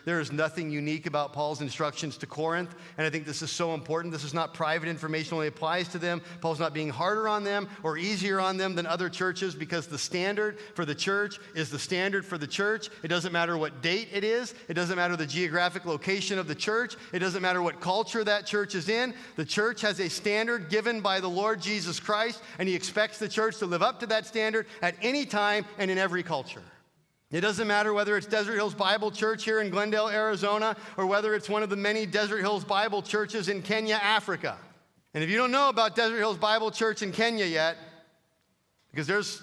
There is nothing unique about Paul's instructions to Corinth, and I think this is so important. This is not private information, only applies to them. Paul's not being harder on them or easier on them than other churches, because the standard for the church is the standard for the church. It doesn't matter what date it is. It doesn't matter the geographic location of the church. It doesn't matter what culture that church is in. The church has a standard given by the Lord Jesus Christ, and he expects the church to live up to that standard at any time and in every culture. It doesn't matter whether it's Desert Hills Bible Church here in Glendale, Arizona, or whether it's one of the many Desert Hills Bible churches in Kenya, Africa. And if you don't know about Desert Hills Bible Church in Kenya yet, because there's,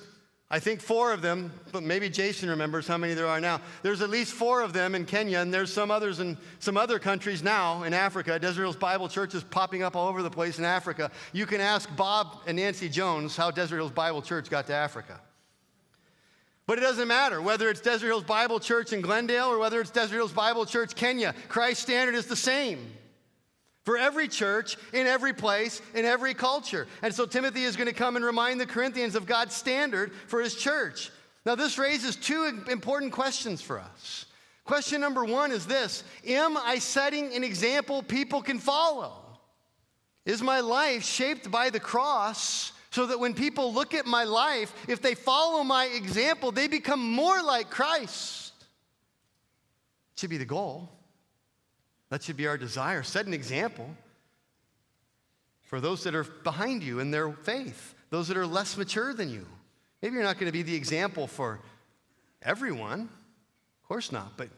I think, 4 of them, but maybe Jason remembers how many there are now. There's at least 4 of them in Kenya, and there's some others in some other countries now in Africa. Desert Hills Bible Church is popping up all over the place in Africa. You can ask Bob and Nancy Jones how Desert Hills Bible Church got to Africa. But it doesn't matter whether it's Desert Hills Bible Church in Glendale or whether it's Desert Hills Bible Church, Kenya. Christ's standard is the same for every church, in every place, in every culture. And so Timothy is going to come and remind the Corinthians of God's standard for his church. Now, this raises 2 important questions for us. Question number 1 is this: am I setting an example people can follow? Is my life shaped by the cross, so that when people look at my life, if they follow my example, they become more like Christ? It should be the goal. That should be our desire. Set an example for those that are behind you in their faith, those that are less mature than you. Maybe you're not going to be the example for everyone. Of course not. But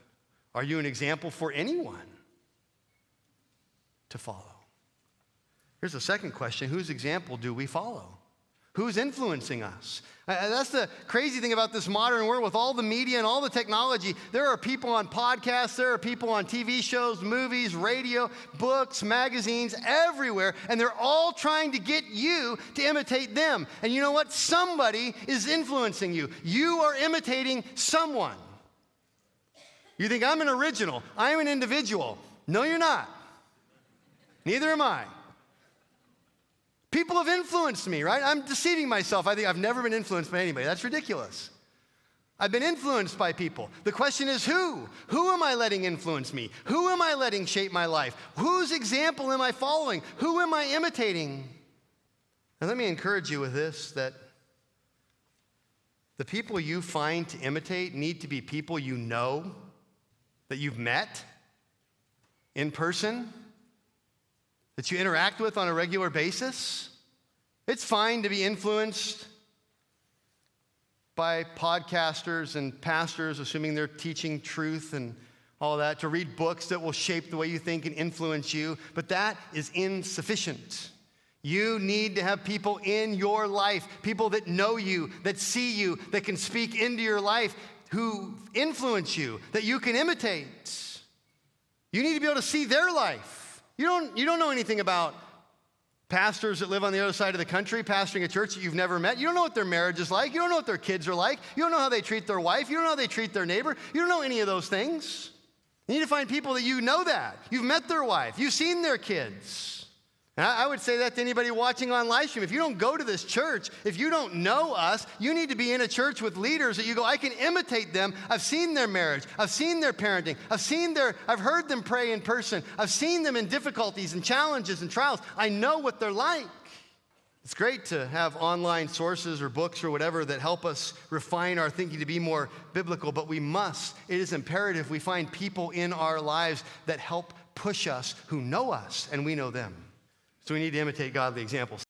are you an example for anyone to follow? Here's the second question: whose example do we follow? Who's influencing us? That's the crazy thing about this modern world with all the media and all the technology. There are people on podcasts, there are people on TV shows, movies, radio, books, magazines, everywhere, and they're all trying to get you to imitate them. And you know what? Somebody is influencing you. You are imitating someone. You think, I'm an original, I'm an individual. No, you're not. Neither am I. People have influenced me, right? I'm deceiving myself. I think I've never been influenced by anybody. That's ridiculous. I've been influenced by people. The question is who? Who am I letting influence me? Who am I letting shape my life? Whose example am I following? Who am I imitating? And let me encourage you with this, that the people you find to imitate need to be people you know, that you've met in person, that you interact with on a regular basis. It's fine to be influenced by podcasters and pastors, assuming they're teaching truth and all that, to read books that will shape the way you think and influence you, but that is insufficient. You need to have people in your life, people that know you, that see you, that can speak into your life, who influence you, that you can imitate. You need to be able to see their life. You don't know anything about pastors that live on the other side of the country, pastoring a church that you've never met. You don't know what their marriage is like. You don't know what their kids are like. You don't know how they treat their wife. You don't know how they treat their neighbor. You don't know any of those things. You need to find people that you know that. You've met their wife. You've seen their kids. And I would say that to anybody watching on live stream. If you don't go to this church, if you don't know us, you need to be in a church with leaders that you go, I can imitate them. I've seen their marriage. I've seen their parenting. I've heard them pray in person. I've seen them in difficulties and challenges and trials. I know what they're like. It's great to have online sources or books or whatever that help us refine our thinking to be more biblical, but it is imperative we find people in our lives that help push us, who know us and we know them. So we need to imitate godly examples.